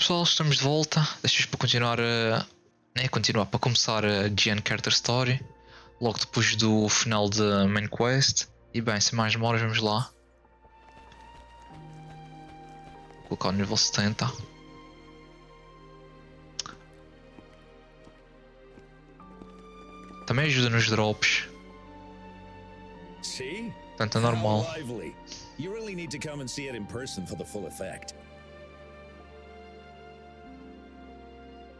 Pessoal, estamos de volta. Deixa-vos para continuar a. Nem continuar, para começar a Jiyan Character Story. Logo depois do final da main quest. E bem, sem mais demoras, vamos lá. Vou colocar o nível 70. Também ajuda nos drops. Portanto, é normal. You really need to come and see it in person for the full effect.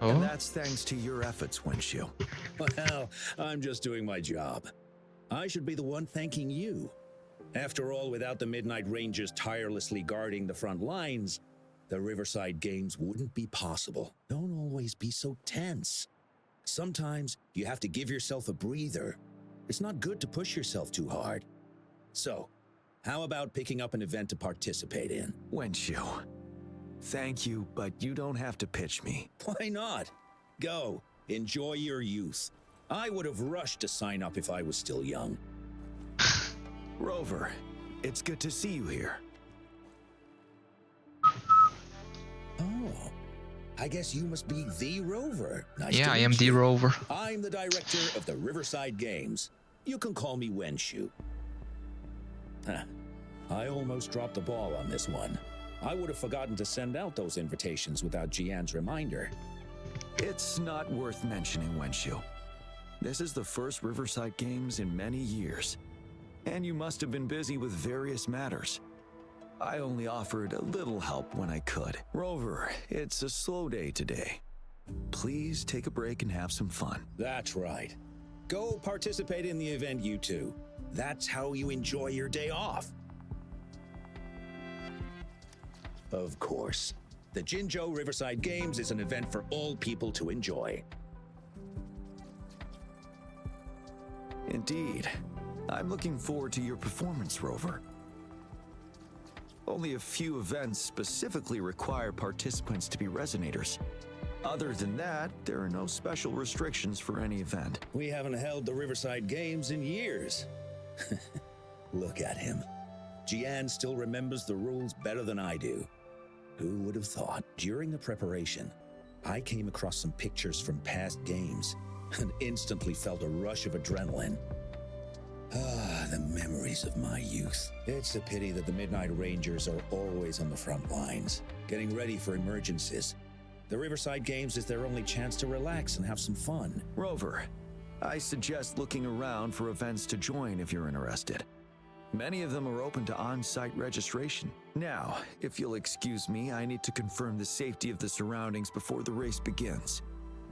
Oh. And that's thanks to your efforts, Windshield. Well, I'm just doing my job. I should be the one thanking you. After all, without the Midnight Rangers tirelessly guarding the front lines, the Riverside Games wouldn't be possible. Don't always be so tense. Sometimes you have to give yourself a breather. It's not good to push yourself too hard. So, how about picking up an event to participate in? Windshield, thank you, but you don't have to pitch me. Why not? Go, enjoy your youth. I would have rushed to sign up if I was still young. Rover, it's good to see you here. Oh, I guess you must be the Rover. Nice Yeah, to I meet am the you. Rover. I'm the director of the Riverside Games. You can call me Wenshu. Huh. I almost dropped the ball on this one. I would have forgotten to send out those invitations without Jiyan's reminder. It's not worth mentioning, Windshield. This is the first Riverside Games in many years, and you must have been busy with various matters. I only offered a little help when I could. Rover, it's a slow day today. Please take a break and have some fun. That's right. Go participate in the event, you two. That's how you enjoy your day off. Of course. The Jinzhou Riverside Games is an event for all people to enjoy. Indeed. I'm looking forward to your performance, Rover. Only a few events specifically require participants to be Resonators. Other than that, there are no special restrictions for any event. We haven't held the Riverside Games in years. Look at him. Jiyan still remembers the rules better than I do. Who would have thought? During the preparation, I came across some pictures from past games and instantly felt a rush of adrenaline. Ah, the memories of my youth. It's a pity that the Midnight Rangers are always on the front lines, getting ready for emergencies. The Riverside Games is their only chance to relax and have some fun. Rover, I suggest looking around for events to join if you're interested. Many of them are open to on-site registration. Now, if you'll excuse me, I need to confirm the safety of the surroundings before the race begins.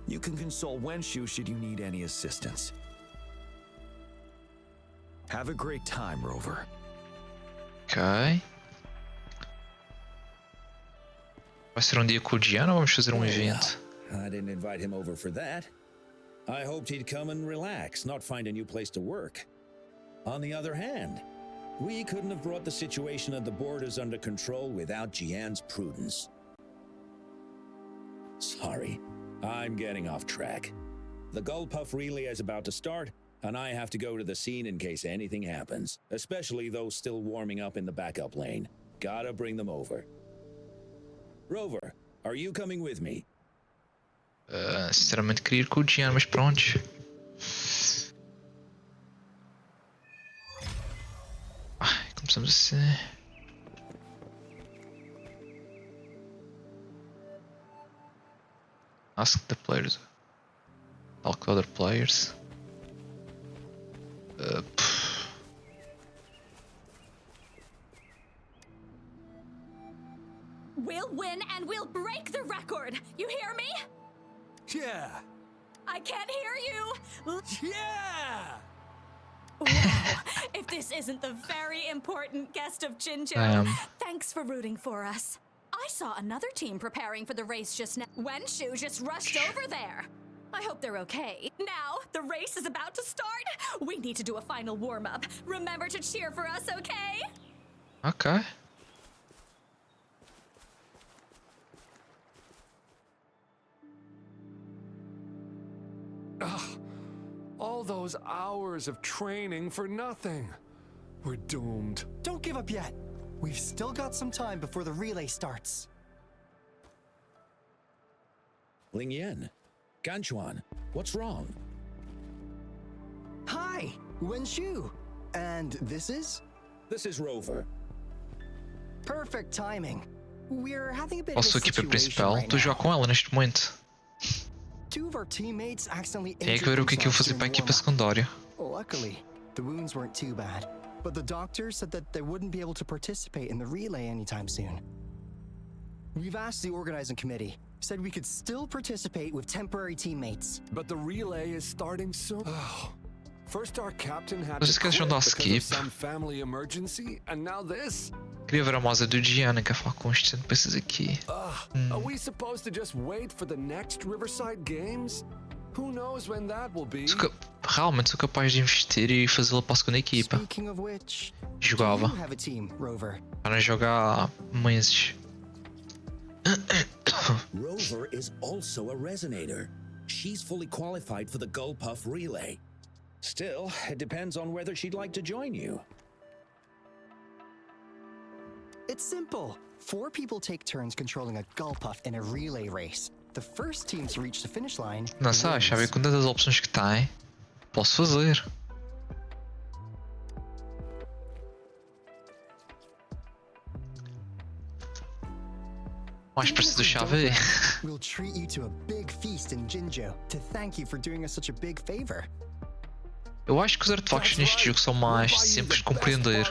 You can consult Wenshu should you need any assistance. Have a great time, Rover. Ok. Vai ser dia com o Jiyan ou vamos fazer evento? I didn't invite him over for that. I hoped he'd come and relax, not find a new place to work. On the other hand, we couldn't have brought the situation at the borders under control without Jiyan's prudence. Sorry, I'm getting off track. The Gullpuff relay is about to start, and I have to go to the scene in case anything happens, especially those still warming up in the backup lane. Gotta bring them over. Rover, are you coming with me? Sinceramente queria ir com o Jiyan, mas pronto. Começamos assim. Ask the players. Talk to other players. We'll win and we'll break the record! You hear me? Yeah! I can't hear you! Yeah! Wow, if this isn't the very important guest of Jinzhou, thanks for rooting for us. I saw another team preparing for the race just now. Wenshu just rushed over there. I hope they're okay. Now, the race is about to start. We need to do a final warm-up. Remember to cheer for us, okay? Ok. All those hours of training for nothing. We're doomed. Don't give up yet. We've still got some time before the relay starts. Lingyan, Ganchuan, what's wrong? Hi, Wenshu. And this is? This is Rover. Perfect timing. We're having a bit A of a sua equipa situation principal, right estou a jogar now. com ela neste momento. Two of our teammates accidentally Tem que injured ver o que é que eu vou themselves fazer para a during equipa warm-up. secundária. Luckily, the wounds weren't too bad, but the doctor said that they wouldn't be able to participate in the relay anytime soon. We've asked the organizing committee, said we could still participate with temporary teammates. But the relay is starting soon. First our captain had Mas to esquece de quit dar because of skip. some family emergency, and now this? Queria ver a moça do Jiyan, que falar com estes NPCs aqui. Are we supposed to just wait for the next Riverside Games? Who knows when that will be? Realmente sou capaz de investir e fazê-la para a segunda equipa. Speaking of which, Jogava. do you have a team, Rover? Para jogar há meses. Rover is also a resonator. She's fully qualified for the Gulpuff Relay. Still, it depends on whether she'd like to join you. It's simple. 4 people take turns controlling a Gulpuff in a relay race. The first team to reach the finish line Não sei, wins. já vê com tantas opções que tem. Posso fazer. Mais parecido do chave. We'll treat you to a big feast in Jinzhou to thank you for doing us such a big favor. Eu acho que os artefactos neste jogo são mais simples de compreender.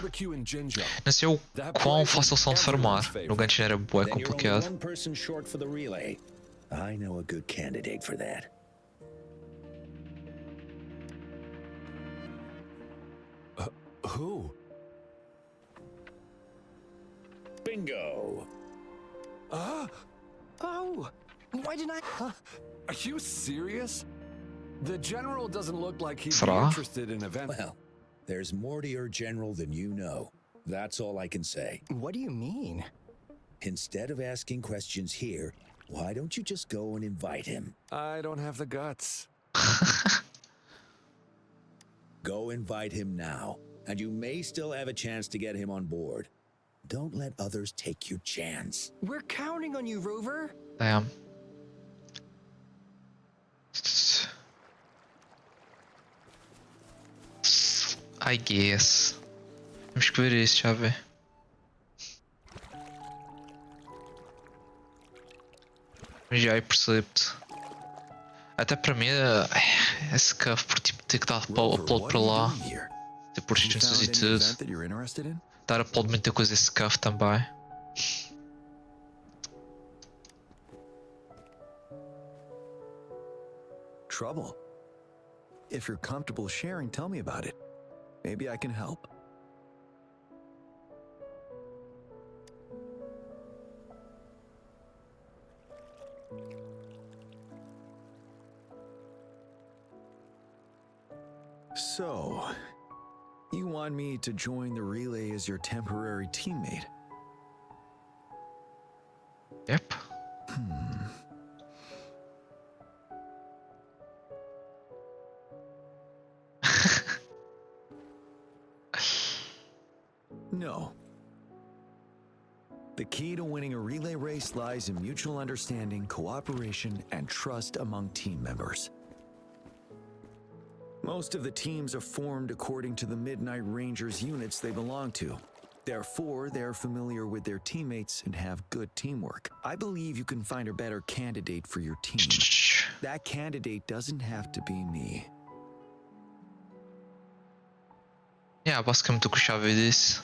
Não sei o quão fácil são de farmar. No Genshin era bué Then you're only complicado. one person short for the relay. I know a good candidate for that. Who? Bingo! Oh, why didn't I? Are you serious? The general doesn't look like he'd be Será? interested in events. Well, there's more to your general than you know. That's all I can say. What do you mean? Instead of asking questions here, why don't you just go and invite him? I don't have the guts. Go invite him now, and you may still have a chance to get him on board. Don't let others take your chance. We're counting on you, Rover. Damn. I guess. Temos que ver isso, já vê. Já aí percebo-te. Até para mim é scuff por tipo ter que dar upload para lá. Ter por instâncias e tudo. that you're interested in? Dar upload de muita coisa é scuff também. Trouble. If you're comfortable sharing, tell me about it. Maybe I can help. So, you want me to join the relay as your temporary teammate? Yep. No. The key to winning a relay race lies in mutual understanding, cooperation, and trust among team members. Most of the teams are formed according to the Midnight Rangers units they belong to. Therefore, they're familiar with their teammates and have good teamwork. I believe you can find a better candidate for your team. That candidate doesn't have to be me. Yeah, basicamente o que o Chave disse.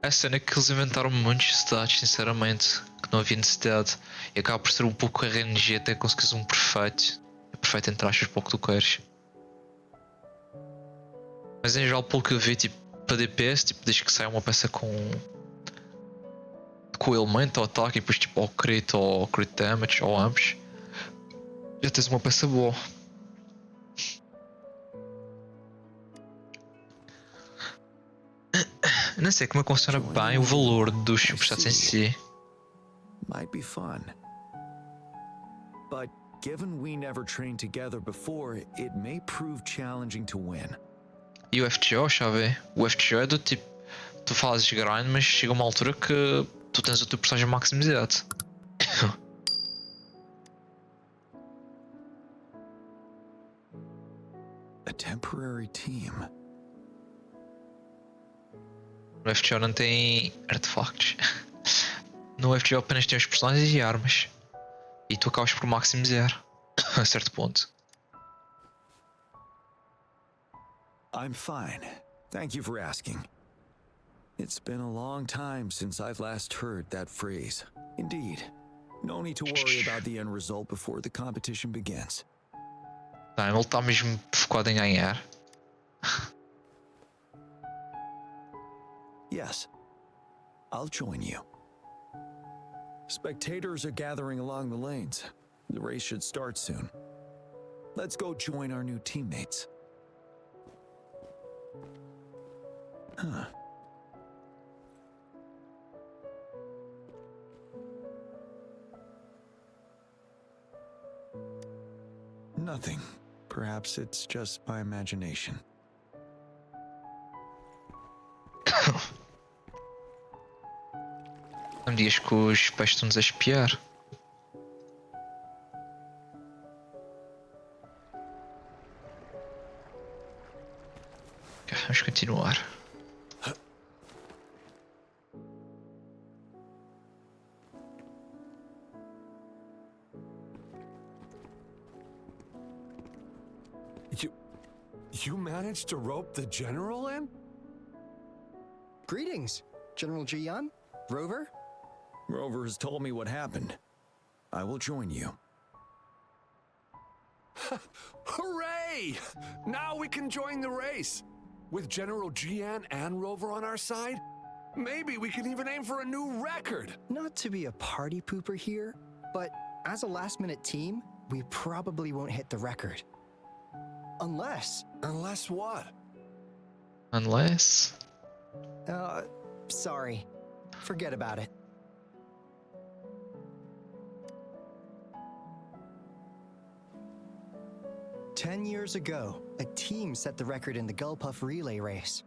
A cena é que eles inventaram muitos cidades, sinceramente, que não havia necessidade. E acaba por ser um pouco RNG até conseguires um perfeito. É perfeito entre aspas para o que tu queres. Mas em geral, pelo que eu vi, tipo, para DPS, tipo, desde que saia uma peça com o elemento ou ataque, e depois tipo, ou crit damage, ou ambos, já tens uma peça boa. Eu não sei como é que funciona bem o valor dos superstats em si. Might be fun. But given we never trained together before, it may prove challenging to win. E o FGO, Chave? O FGO é do tipo, tu fazes grind, mas chega uma altura que tu tens o teu personagem maximizado. temporary team. No FGO não tem artefactos. No FGO apenas tem os personagens e armas. E tu acabas por maximizar a certo ponto. I'm fine. Thank you for asking. It's been a long time since I've last heard that phrase. Indeed. No need to worry about the end result before the competition begins. Não, ele está mesmo focado em ganhar. Yes. I'll join you. Spectators are gathering along the lanes. The race should start soon. Let's go join our new teammates. Huh. Nothing. Perhaps it's just my imagination. Não me digas que os peixes estão-nos a espiar. Ok, vamos continuar. You managed to rope the general in? Greetings, General Jiyan. Rover? Rover has told me what happened. I will join you. Hooray! Now we can join the race. With General Jiyan and Rover on our side, maybe we can even aim for a new record. Not to be a party pooper here, but as a last-minute team, we probably won't hit the record. Unless... Unless what? Unless... Sorry. Forget about it. "10 years ago, a team set the record in the Gulpuff relay race.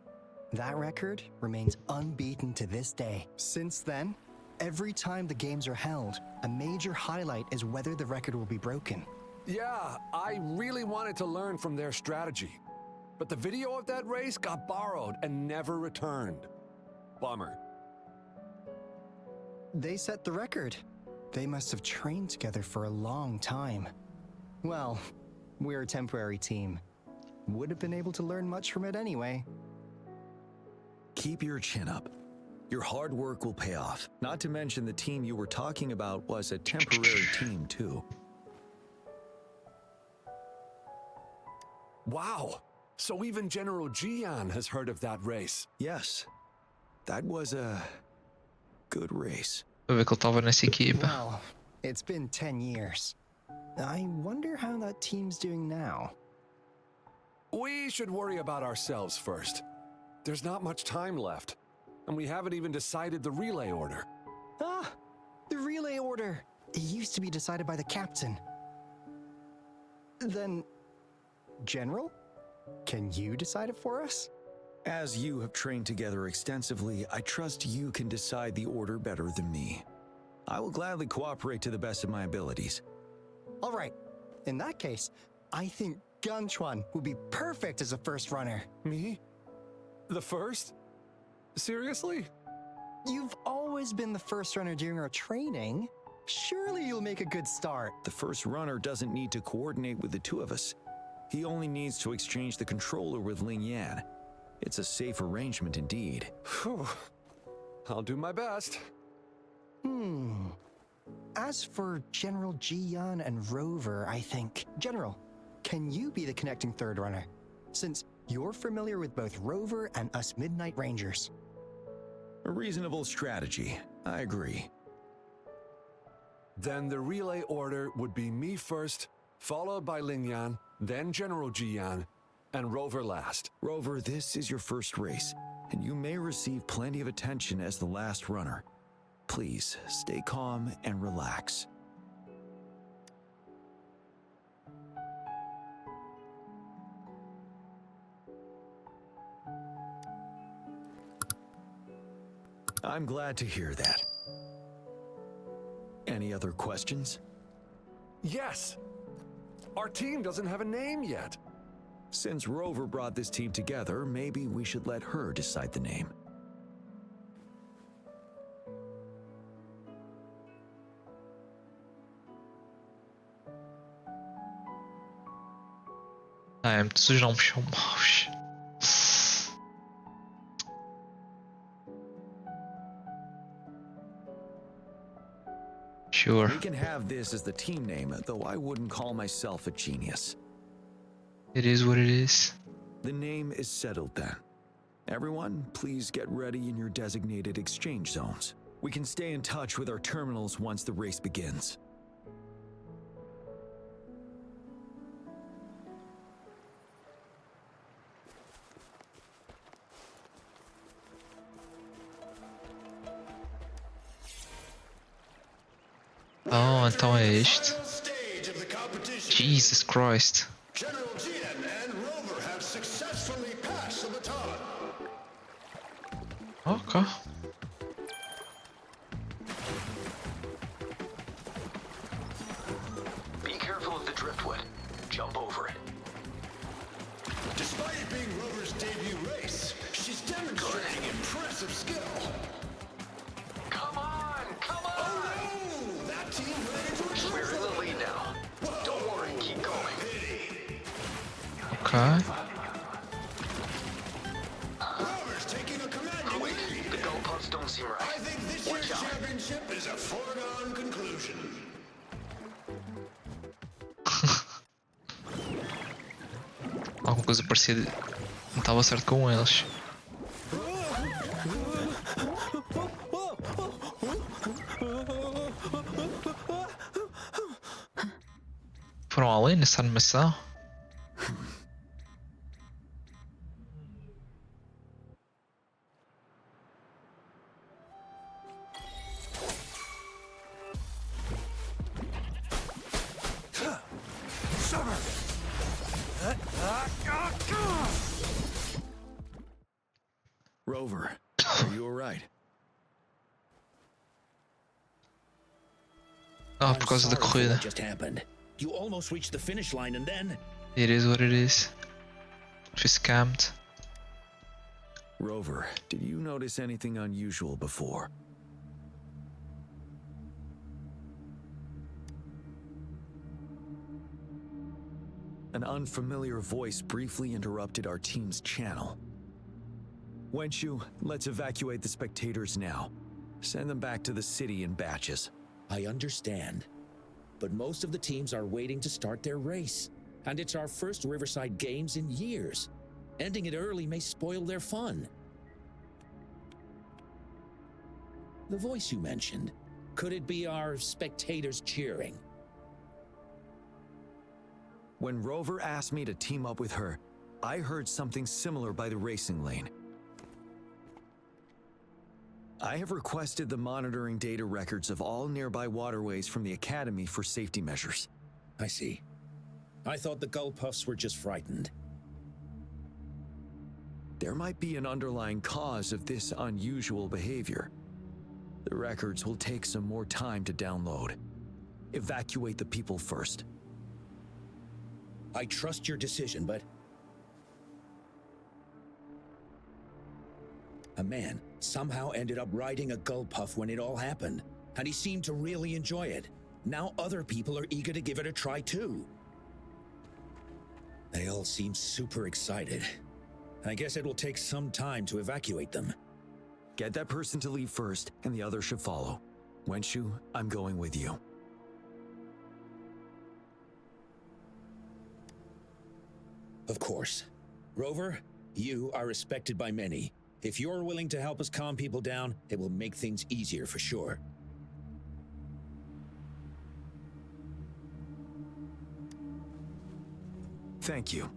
That record remains unbeaten to this day. Since then, every time the games are held, a major highlight is whether the record will be broken. Yeah, I really wanted to learn from their strategy. But the video of that race got borrowed and never returned. Bummer. They set the record. They must have trained together for a long time. Well, we're a temporary team. Would have been able to learn much from it anyway. Keep your chin up. Your hard work will pay off. Not to mention the team you were talking about was a temporary team too. Wow! So even General Jiyan has heard of that race. Yes. That was a good race. Vou ver que ele estava nessa equipa. Well, it's been 10 years. I wonder how that team's doing now. We should worry about ourselves first. There's not much time left, and we haven't even decided the relay order. Ah! The relay order! It used to be decided by the captain. Then... General? Can you decide it for us? As you have trained together extensively, I trust you can decide the order better than me. I will gladly cooperate to the best of my abilities. All right. In that case, I think Gunchuan would be perfect as a first runner. Me? The first? Seriously? You've always been the first runner during our training. Surely you'll make a good start. The first runner doesn't need to coordinate with the two of us. He only needs to exchange the controller with Ling Yan. It's a safe arrangement indeed. Phew. I'll do my best. As for General Jiyan and Rover, I think... General, can you be the connecting third runner? Since you're familiar with both Rover and us Midnight Rangers. A reasonable strategy. I agree. Then the relay order would be me first, followed by Ling Yan, then General Jiyan, and Rover last. Rover, this is your first race, and you may receive plenty of attention as the last runner. Please, stay calm and relax. I'm glad to hear that. Any other questions? Yes! Our team doesn't have a name yet. Since Rover brought this team together, maybe we should let her decide the name. Todos os nomes são maus. Sure. We can have this as the team name, though I wouldn't call myself a genius. It is what it is. The name is settled then. Everyone, please get ready in your designated exchange zones. We can stay in touch with our terminals once the race begins. Oh, então é isto. Jesus Christ. General Jiyan and Rover have successfully passed the baton. Ok. Be careful of the driftwood. Jump over it. Despite it being Rover's debut race, she's demonstrating impressive skill. Come on! Come on! Oh, that team ran into a We're in the lead now. Don't worry, keep going. Ok. Rover's taking a commanding Wait, lead. the goal posts don't seem right. I think this year's championship is a foregone conclusion. Alguma coisa parecida. Não estava certo com eles. Foram além nessa animação? Rover, are you alright? Ah, por causa da I'm sorry for corrida. what just happened. You almost reached the finish line and then... It is what it is. Fui scammed. Rover, did you notice anything unusual before? An unfamiliar voice briefly interrupted our team's channel. Wenshu, let's evacuate the spectators now. Send them back to the city in batches. I understand. But most of the teams are waiting to start their race. And it's our first Riverside Games in years. Ending it early may spoil their fun. The voice you mentioned, could it be our spectators cheering? When Rover asked me to team up with her, I heard something similar by the racing lane. I have requested the monitoring data records of all nearby waterways from the Academy for safety measures. I see. I thought the Gull Puffs were just frightened. There might be an underlying cause of this unusual behavior. The records will take some more time to download. Evacuate the people first. I trust your decision, but... A man somehow ended up riding a Gull Puff when it all happened, and he seemed to really enjoy it. Now other people are eager to give it a try too. They all seem super excited. I guess it will take some time to evacuate them. Get that person to leave first, and the others should follow. Wenshu, I'm going with you. Of course. Rover, you are respected by many. If you're willing to help us calm people down, it will make things easier for sure. Thank you.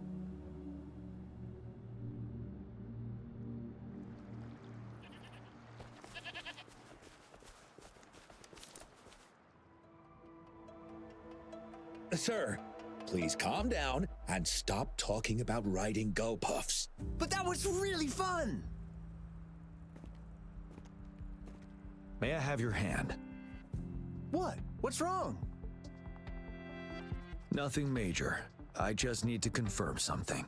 Sir, please calm down and stop talking about riding Gull Puffs. But that was really fun! May I have your hand? What? What's wrong? Nothing major. I just need to confirm something.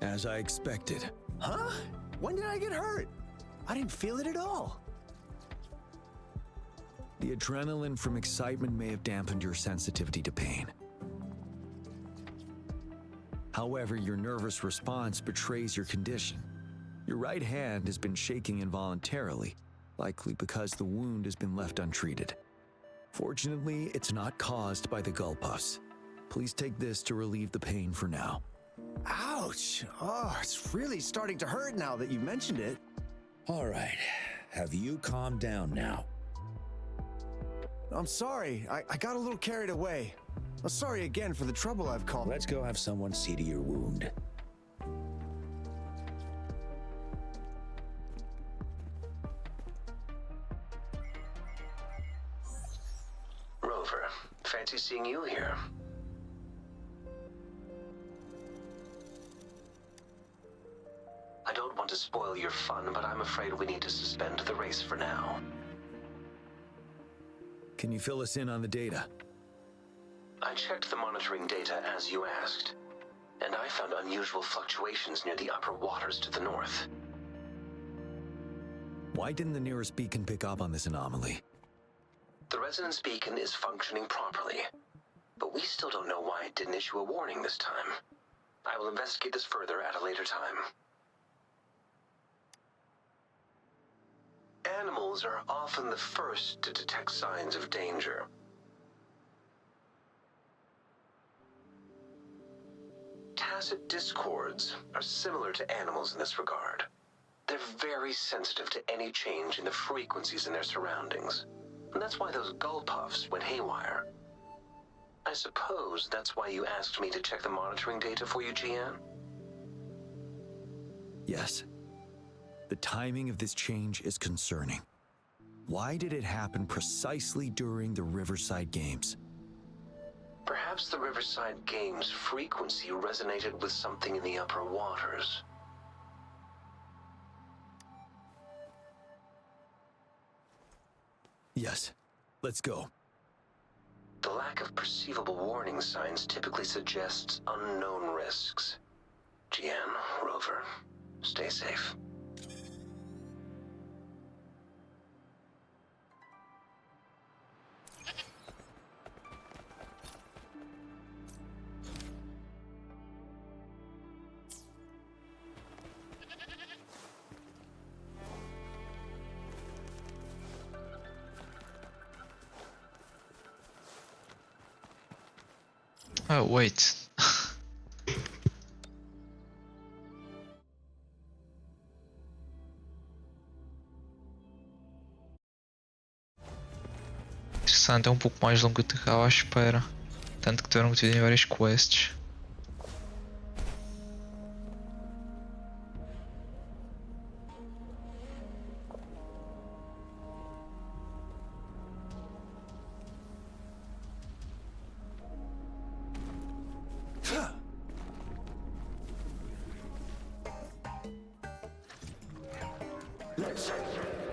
As I expected. Huh? When did I get hurt? I didn't feel it at all. The adrenaline from excitement may have dampened your sensitivity to pain. However, your nervous response betrays your condition. Your right hand has been shaking involuntarily, likely because the wound has been left untreated. Fortunately, it's not caused by the gull puffs. Please take this to relieve the pain for now. Ouch! Oh, it's really starting to hurt now that you mentioned it. All right. Have you calmed down now? I'm sorry. I got a little carried away. I'm sorry again for the trouble I've caused. Let's go have someone see to your wound. Rover, fancy seeing you here. I don't want to spoil your fun, but I'm afraid we need to suspend the race for now. Can you fill us in on the data? I checked the monitoring data as you asked, and I found unusual fluctuations near the upper waters to the north. Why didn't the nearest beacon pick up on this anomaly? The resonance beacon is functioning properly, but we still don't know why it didn't issue a warning this time. I will investigate this further at a later time. Animals are often the first to detect signs of danger. Tacit discords are similar to animals in this regard. They're very sensitive to any change in the frequencies in their surroundings. And that's why those gull puffs went haywire. I suppose that's why you asked me to check the monitoring data for you, Jiyan? Yes. The timing of this change is concerning. Why did it happen precisely during the Riverside Games? Perhaps the Riverside Games' frequency resonated with something in the upper waters. Yes. Let's go. The lack of perceivable warning signs typically suggests unknown risks. Jiyan, Rover, stay safe. Oh, wait. Interessante, é um pouco mais longo do que estava à espera. Tanto que tiveram que dividir em várias quests.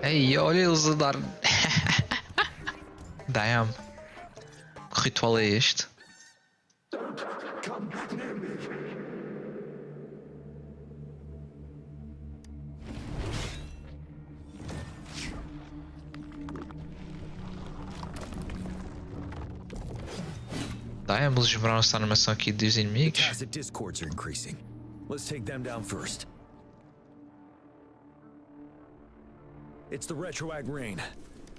Ei, olha eles a dar. Damn. Que ritual é este? Damn, eles esmeraram-se na animação aqui dos inimigos. Tacit discords are increasing. Let's take them down first. It's the retroag rain.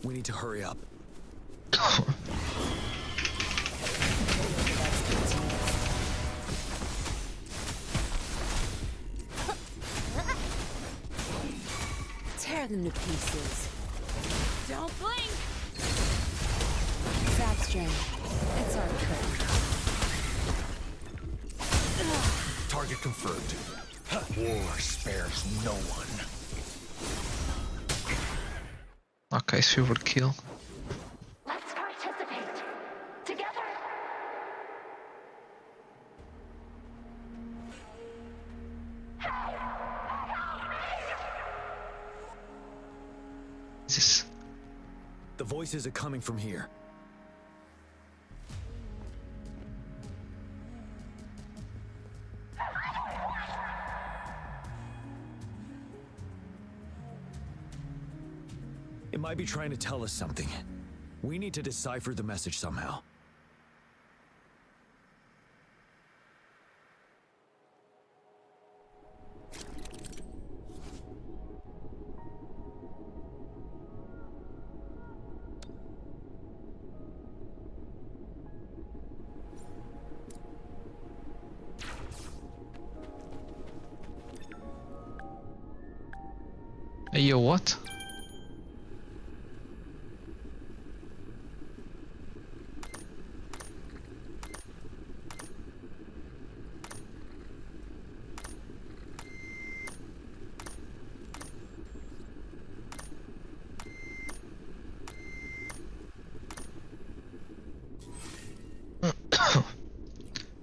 We need to hurry up. Tear them to pieces. Don't blink! Zap strain. It's our turn. Target confirmed. War spares no one. Ok, isso foi overkill. Let's participate. Together. The voices are coming from here. It might be trying to tell us something. We need to decipher the message somehow. Hey, yo, what?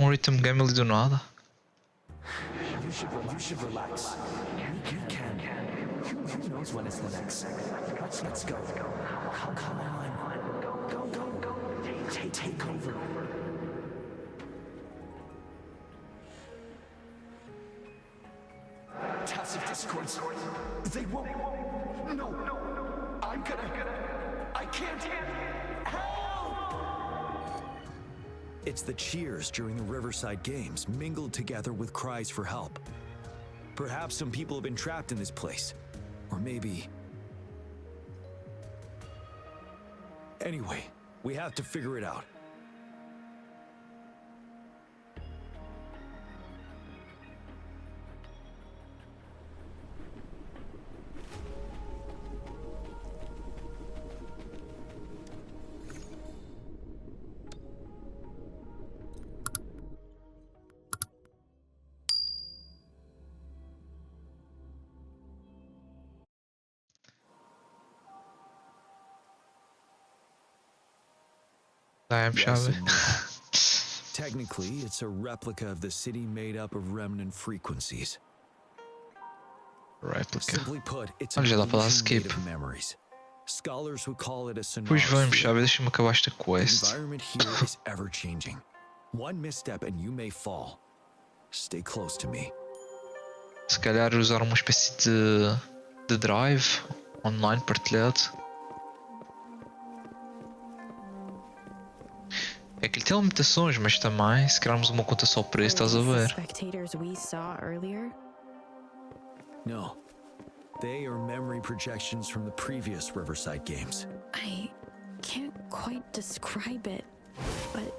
Rhythm game ali do nada. You should relax. You can. Who knows when it's the next? Let's go. Come on. Go. Take over. Tacit discords. They won't. No. I can't. It's the cheers during the Riverside Games mingled together with cries for help. Perhaps some people have been trapped in this place. Or maybe... Anyway, we have to figure it out. Dajem chave. Technically, it's a replica of the city made up of remnant frequencies. Replica. Simply put, it's Olha, já dá an para dar illusion skip. made of memories. Scholars would call it a sonar Pois vamos, sphere. chave, deixa-me acabar esta The quest. environment here is ever changing. One misstep and you may fall. Stay close to me. Se calhar usar uma espécie de drive online partilhado. É que ele tem limitações, mas também, se criarmos uma conta só para isso, estás a ver? Spectators we saw earlier? No. They are memory projections from the previous Riverside Games. I can't quite describe it, but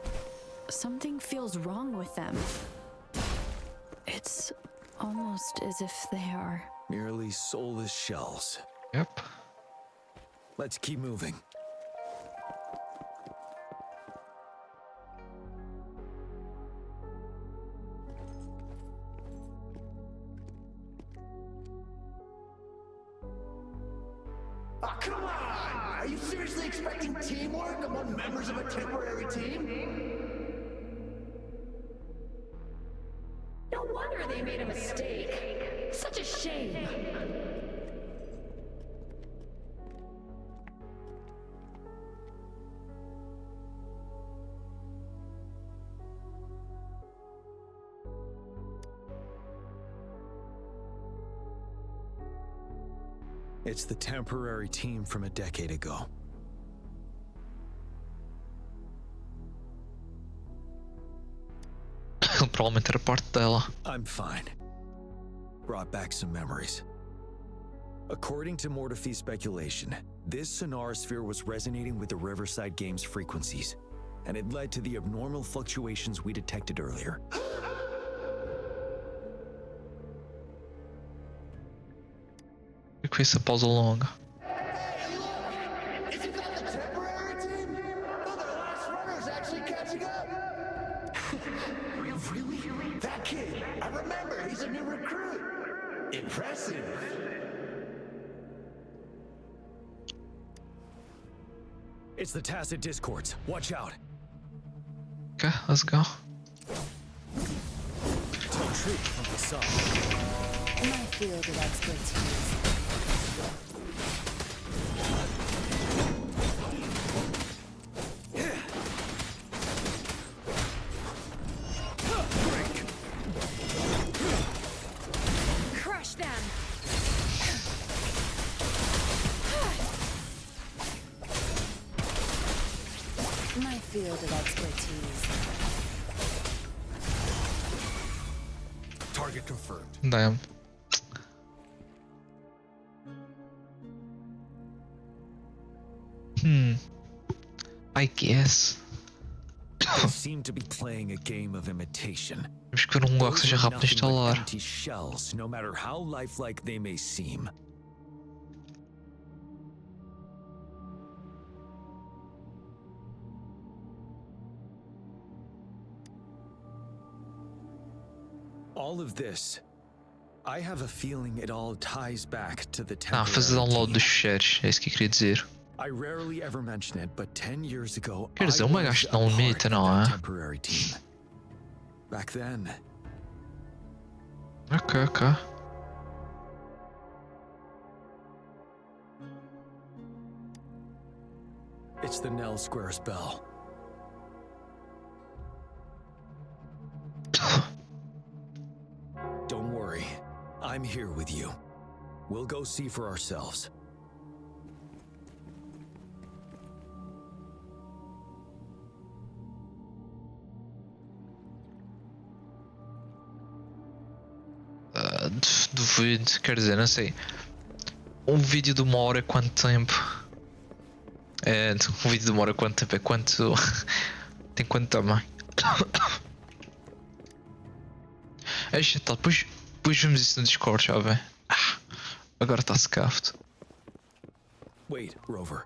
something feels wrong with them. It's almost as if they are... Merely soulless shells. Yep. Let's keep moving. Ah, come on! Are you seriously expecting teamwork among members of a temporary team? No wonder they made a mistake. Such a shame. It's the temporary team from a decade ago. Provavelmente era parte dela. I'm fine. Brought back some memories. According to Mortefy's speculation, this sonar sphere was resonating with the Riverside Games frequencies, and it led to the abnormal fluctuations we detected earlier. E com essa pausa longa. Hey, look! Isn't that the temporary team? Oh, the last runner's actually catching up! Really? That kid! I remember, he's a new recruit! Impressive! It's the Tacit Discords. Watch out. Okay, let's go. Tell truth from the sub. My field of expertise. field of expertise. Target confirmed. Damn. I guess. They seem to be playing a game of imitation. Temos que ver um lugar que seja rápido de Nothing but instalar. empty shells, no matter how lifelike they may seem. All of this, I have a feeling it all ties back to the Fazer download temporary dos ficheiros, é isso que eu queria dizer. I rarely ever mention it, but 10 years ago, Quer dizer, I o meu was gasto a não part limita, of não that é? temporary team. Back then, Ok. it's the Nell Squares bell. Don't worry, I'm here with you. We'll go see for ourselves. Duvido, quer dizer, não sei. Um vídeo de 1 hora é quanto tempo? Um vídeo de 1 hora é quanto tempo? É quanto. Tem quanto tamanho? É gente, depois vemos isso no Discord, já vê. Agora está scuffed. Wait, Rover.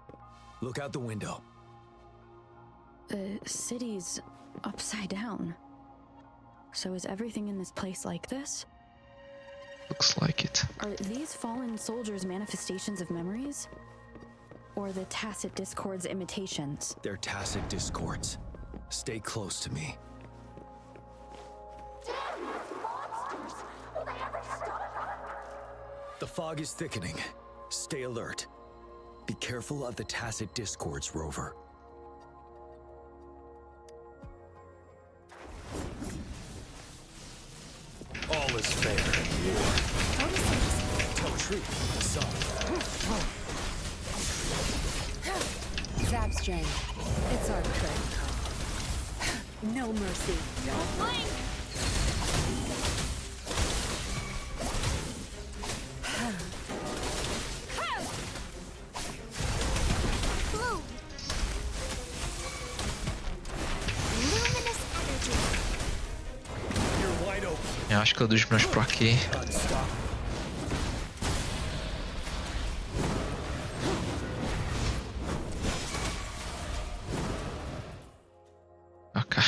Look out the window. The city's upside down. So is everything in this place like this? Looks like it. Are these fallen soldiers manifestations of memories? Or the tacit discords imitations? They're tacit discords. Stay close to me. The fog is thickening. Stay alert. Be careful of the tacit discords, Rover. All is fair in war. Retreat. Zap strain. It's our turn. No mercy. Don't blink! Blue. Luminous energy. You're wide open. Eu acho que eu dos meus por aqui. Ok.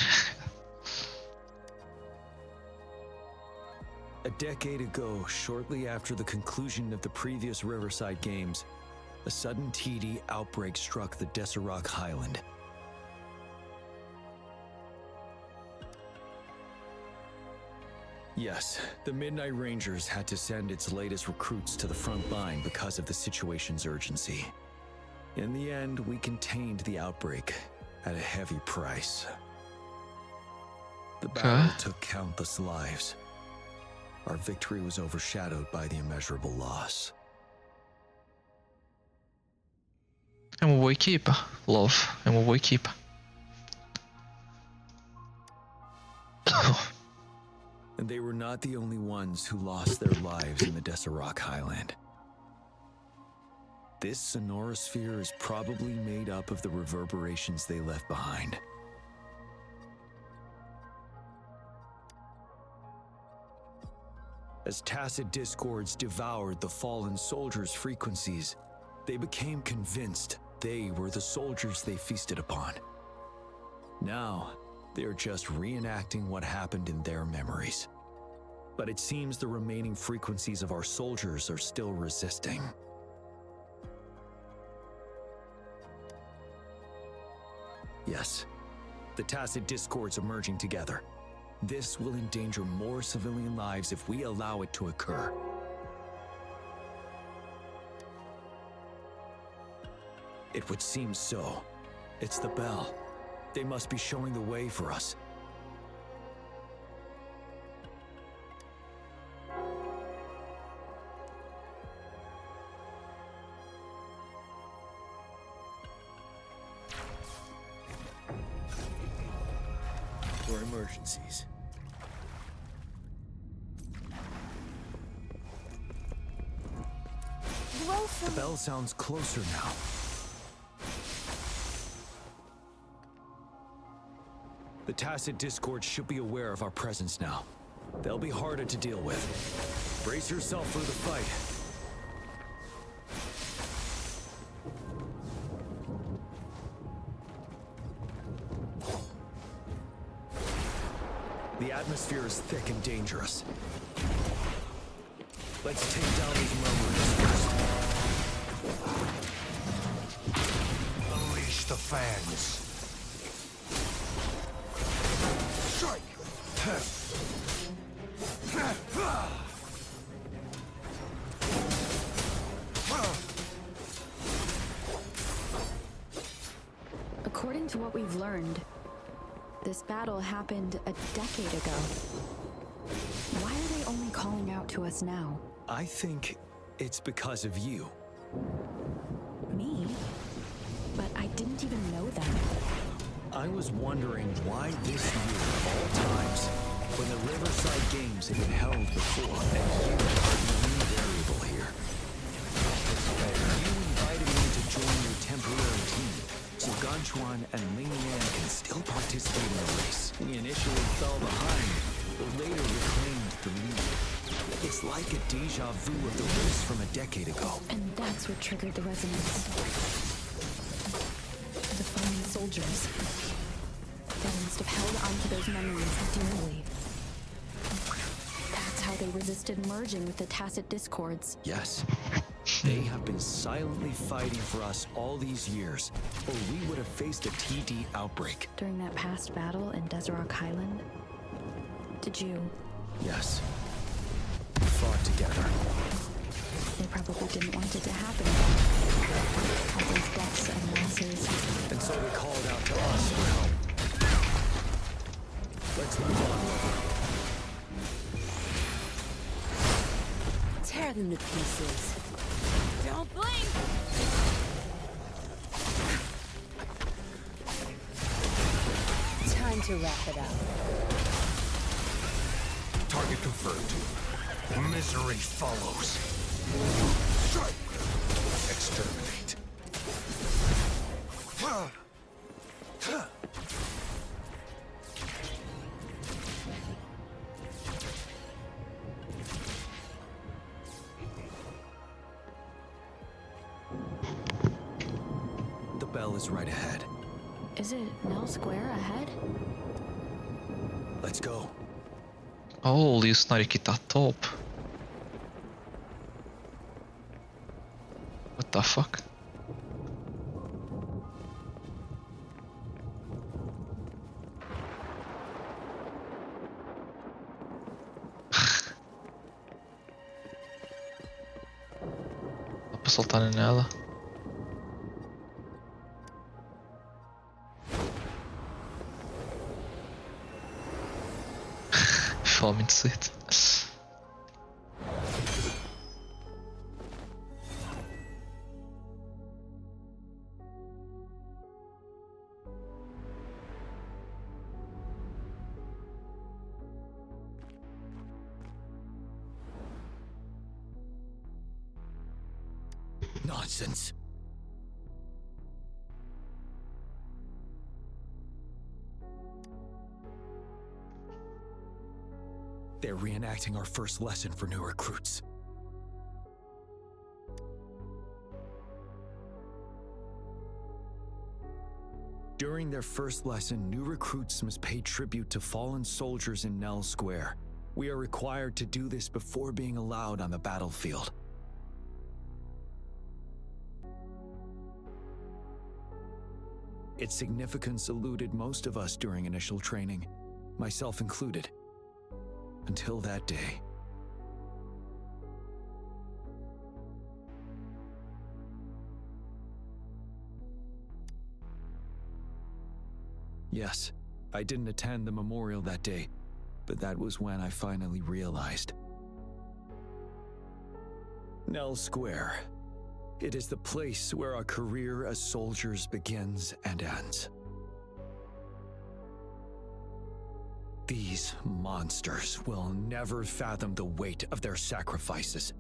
A decade ago, shortly after the conclusion of the previous Riverside Games, a sudden TD outbreak struck the Deserac Highland. Yes, the Midnight Rangers had to send its latest recruits to the front line because of the situation's urgency. In the end, we contained the outbreak at a heavy price. The battle took countless lives. Our victory was overshadowed by the immeasurable loss. É uma boa equipa, Love. É uma boa equipa. And they were not the only ones who lost their lives in the Deserac Highland. This sonorosphere is probably made up of the reverberations they left behind. As tacit discords devoured the fallen soldiers' frequencies, they became convinced they were the soldiers they feasted upon. Now, they are just reenacting what happened in their memories. But it seems the remaining frequencies of our soldiers are still resisting. Yes, the tacit discords emerging together. This will endanger more civilian lives if we allow it to occur. It would seem so. It's the bell. They must be showing the way for us. for emergencies. The bell sounds closer now. The Tacit Discord should be aware of our presence now. They'll be harder to deal with. Brace yourself for the fight. The atmosphere is thick and dangerous. Let's take down these murmurers first. Unleash the fangs. Strike! According to what we've learned, this battle happened a decade ago. Why are they only calling out to us now? I think it's because of you. Me? But I didn't even know them. I was wondering why this year of all times, when the Riverside Games had been held before, and you are the only variable here. You invited me to join your temporary team, so Ganchuan and Ling Yan can still participate in the race. We initially fell behind, but later reclaimed the lead. It's like a deja vu of the race from a decade ago. And that's what triggered the resonance. The fallen soldiers. They must have held onto those memories dearly. That's how they resisted merging with the Tacit Discords. Yes. They have been silently fighting for us all these years, or we would have faced a TD outbreak. During that past battle in Desert Island, did you... Yes. We fought together. They probably didn't want it to happen. All those deaths and losses. And so they called out to us for help. Let's move on. Tear them to pieces. Don't blink! Time to wrap it up. Target confirmed. Misery follows. Strike! Exterminate. The bell is right ahead. Is it Nell Square ahead? Let's go. Oh, lyssnar aqui tá top. What the fuck? Dá pra soltar nela. Fome de sede. Nonsense. They're reenacting our first lesson for new recruits. During their first lesson, new recruits must pay tribute to fallen soldiers in Nell Square. We are required to do this before being allowed on the battlefield. Its significance eluded most of us during initial training, myself included. Until that day. Yes, I didn't attend the memorial that day, but that was when I finally realized. Nell Square. It is the place where our career as soldiers begins and ends. These monsters will never fathom the weight of their sacrifices.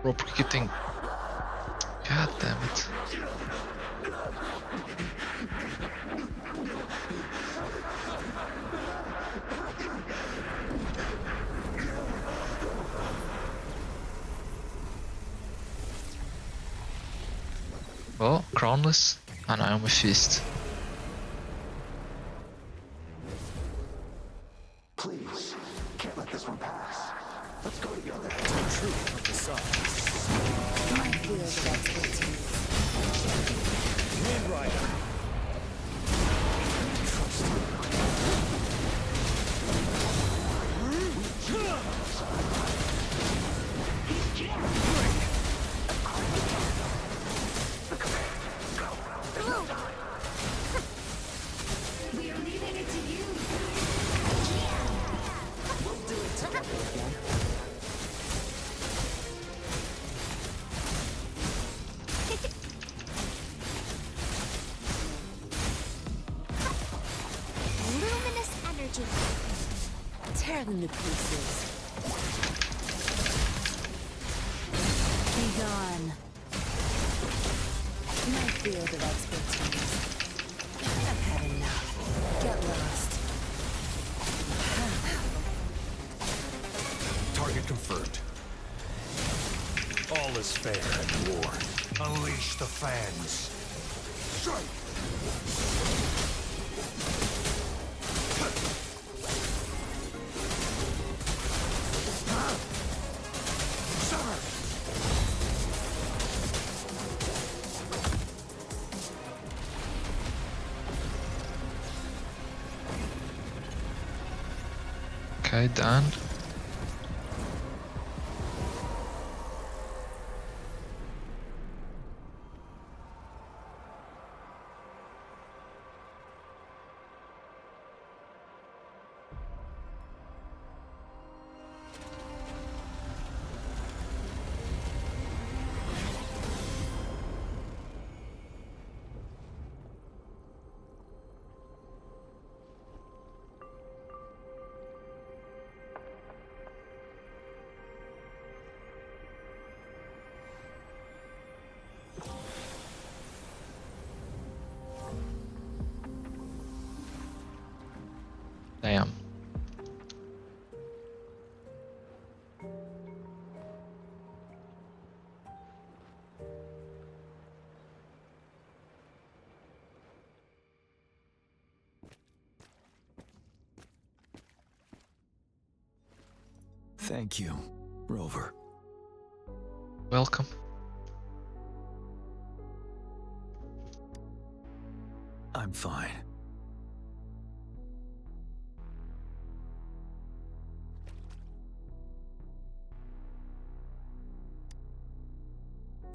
Bro, porque tem... God damn it. Oh, crownless? Ah não, é uma fist. Please, can't let this one pass. Let's go together. My field of expertise. Wind Rider. We are leaving it to you. We'll do it together again. Luminous energy. Tear them to pieces. Be gone. My field of expertise. I've had enough. Get lost. Target confirmed. All is fair at war. Unleash the fans. Strike! Okay, done. Damn. Thank you, Rover. Welcome. I'm fine.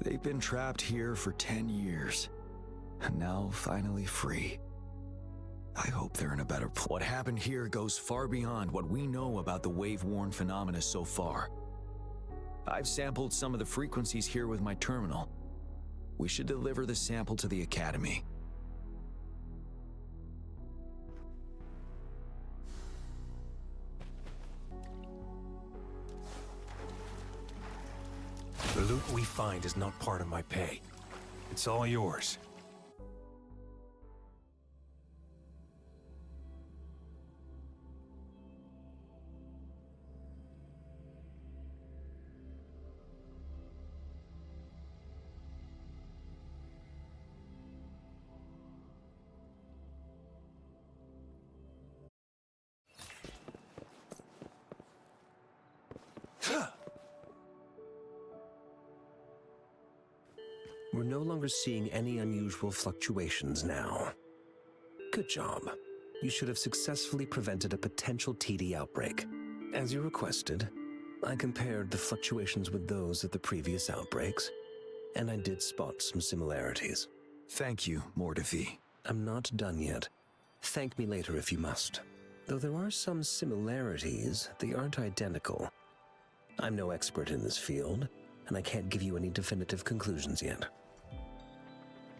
They've been trapped here for 10 years, and now finally free. I hope they're in a better place. What happened here goes far beyond what we know about the wave-worn phenomena so far. I've sampled some of the frequencies here with my terminal. We should deliver the sample to the Academy. The loot we find is not part of my pay. It's all yours. no longer seeing any unusual fluctuations now. Good job. You should have successfully prevented a potential TD outbreak. As you requested, I compared the fluctuations with those of the previous outbreaks, and I did spot some similarities. Thank you, Mortifi. I'm not done yet. Thank me later if you must. Though there are some similarities, they aren't identical. I'm no expert in this field, and I can't give you any definitive conclusions yet.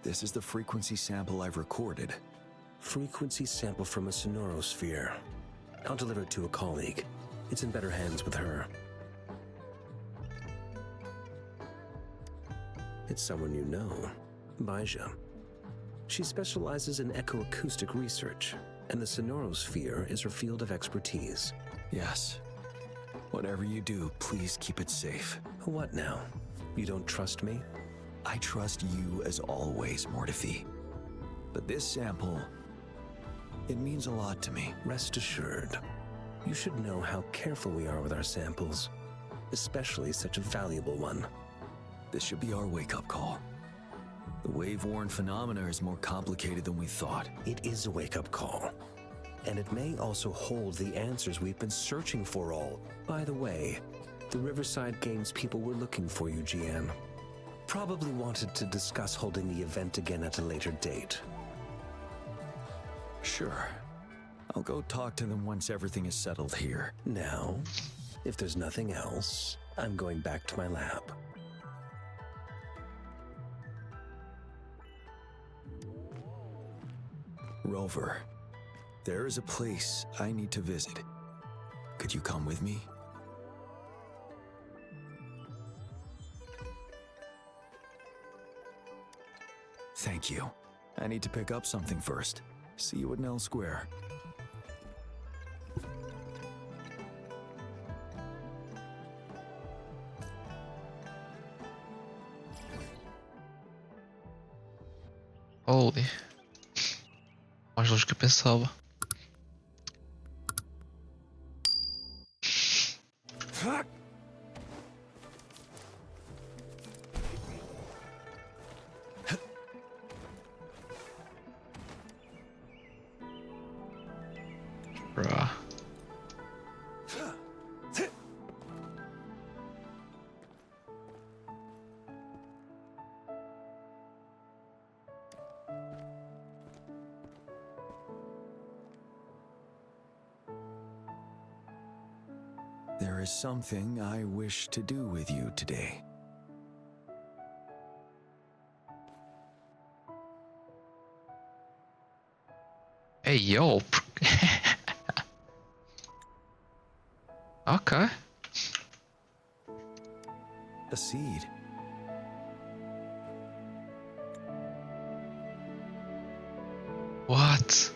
This is the frequency sample I've recorded. Frequency sample from a sonorosphere. I'll deliver it to a colleague. It's in better hands with her. It's someone you know, Baija. She specializes in echoacoustic research, and the sonorosphere is her field of expertise. Yes. Whatever you do, please keep it safe. What now? You don't trust me? I trust you as always, Mortifi. But this sample, it means a lot to me. Rest assured. You should know how careful we are with our samples, especially such a valuable one. This should be our wake-up call. The wave-worn phenomena is more complicated than we thought. It is a wake-up call. And it may also hold the answers we've been searching for all. By the way, the Riverside Games people were looking for you, Jiyan. Probably wanted to discuss holding the event again at a later date. Sure. I'll go talk to them once everything is settled here. Now, if there's nothing else, I'm going back to my lab. Rover, there is a place I need to visit. Could you come with me? Thank you. I need to pick up something first. See you at Nell Square. Holy. Mais longe que eu pensava. Bruh. There is something I wish to do with you today. Hey, yo. Okay. A seed. What?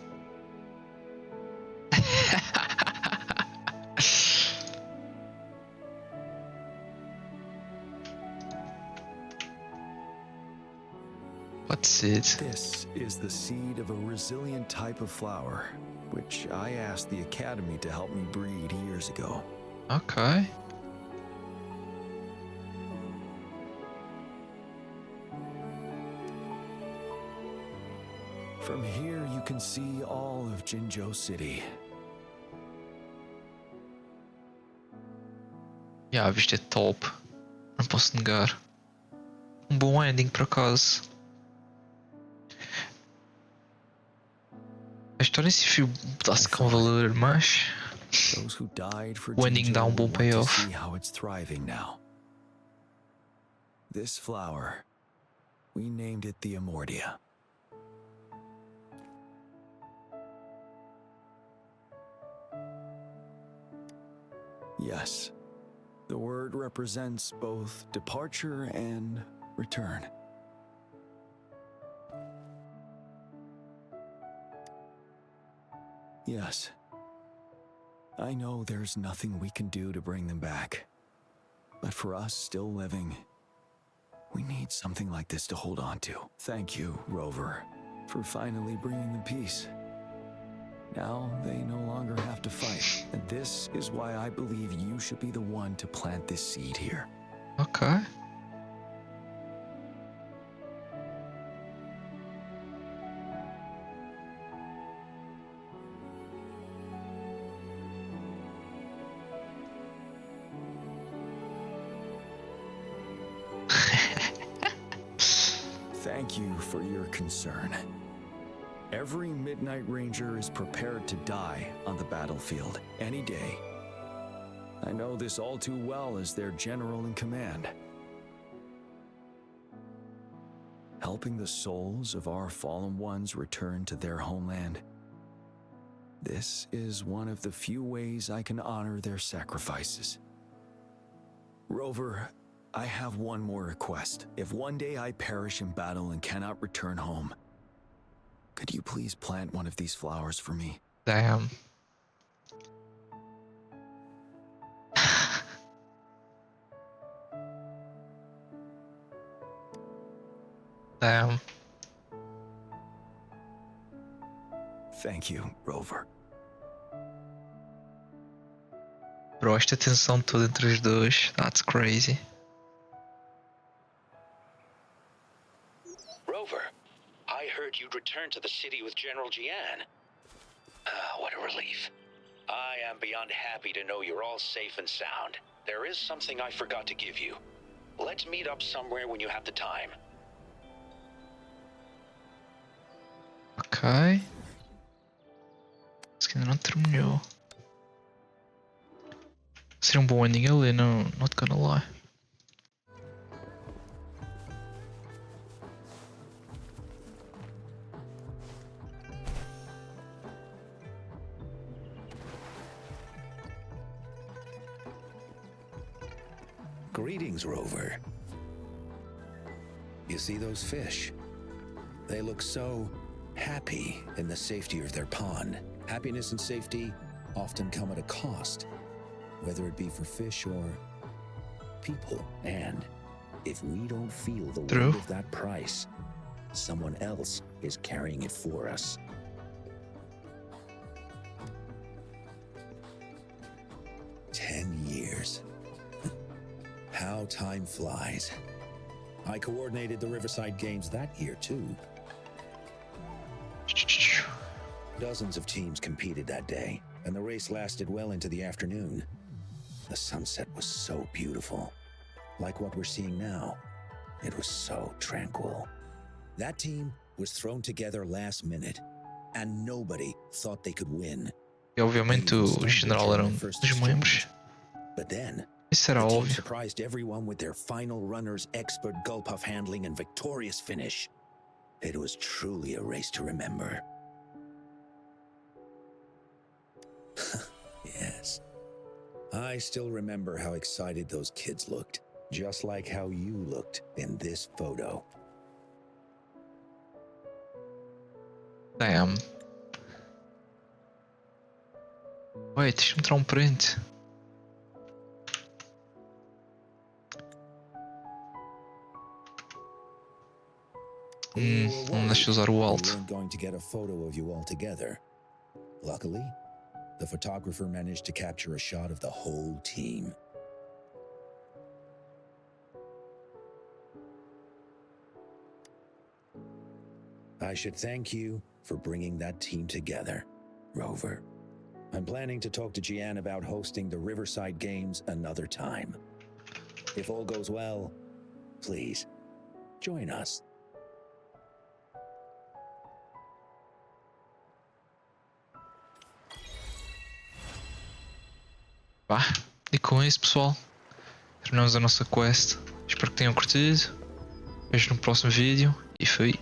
What seed? This is the seed of a resilient type of flower, which I asked the Academy to help me breed years ago. Okay. From here, you can see all of Jinzhou City. Yeah, isto é top. Não posso negar. Bom ending, por acaso. A história em si foi pedaço com valor, mas Those who died for o ending dá Jinzhou bom want to payoff. see how it's thriving now. This flower, we named it the Amordia. Yes, the word represents both departure and return. Yes. I know there's nothing we can do to bring them back. But for us still living, we need something like this to hold on to. Thank you, Rover, for finally bringing them peace. Now they no longer have to fight. And this is why I believe you should be the one to plant this seed here. Ok. Thank you for your concern. Every Midnight Ranger is prepared to die on the battlefield any day. I know this all too well as their general in command. Helping the souls of our fallen ones return to their homeland. This is one of the few ways I can honor their sacrifices. Rover, I have one more request. If one day I perish in battle and cannot return home, could you please plant one of these flowers for me? Damn. Damn. Thank you, Rover. Bro, esta tensão toda entre os dois. That's crazy. Rover, I heard you'd returned to the city with General Jiyan. What a relief. I am beyond happy to know you're all safe and sound. There is something I forgot to give you. Let's meet up somewhere when you have the time. Ok. Isso ainda não terminou. Seria um bom ending ali, não, not gonna lie. Greetings, Rover. You see those fish? They look so happy in the safety of their pond. Happiness and safety often come at a cost, whether it be for fish or people. And if we don't feel the weight of that price, someone else is carrying it for us. Years. How time flies. I coordinated the Riverside Games that year, too. Dozens of teams competed that day, and the race lasted well into the afternoon. The sunset was so beautiful. Like what we're seeing now, it was so tranquil. That team was thrown together last minute, and nobody thought they could win. E obviamente o general eram os membros. But then, isso era the team óbvio. surprised everyone with their final runner's expert gulpuff handling and victorious finish. It was truly a race to remember. Yes. I still remember how excited those kids looked, just like how you looked in this photo. Damn. Wait, deixa-me mostrar um print. Não deixa usar o alt. We weren't going to get a photo of you all together. Luckily, the photographer managed to capture a shot of the whole team. I should thank you for bringing that team together, Rover. I'm planning to talk to Jiyan about hosting the Riverside Games another time. If all goes well, please, join us. Pá, e com isso, pessoal, terminamos a nossa quest. Espero que tenham curtido. Vejo no próximo vídeo e fui.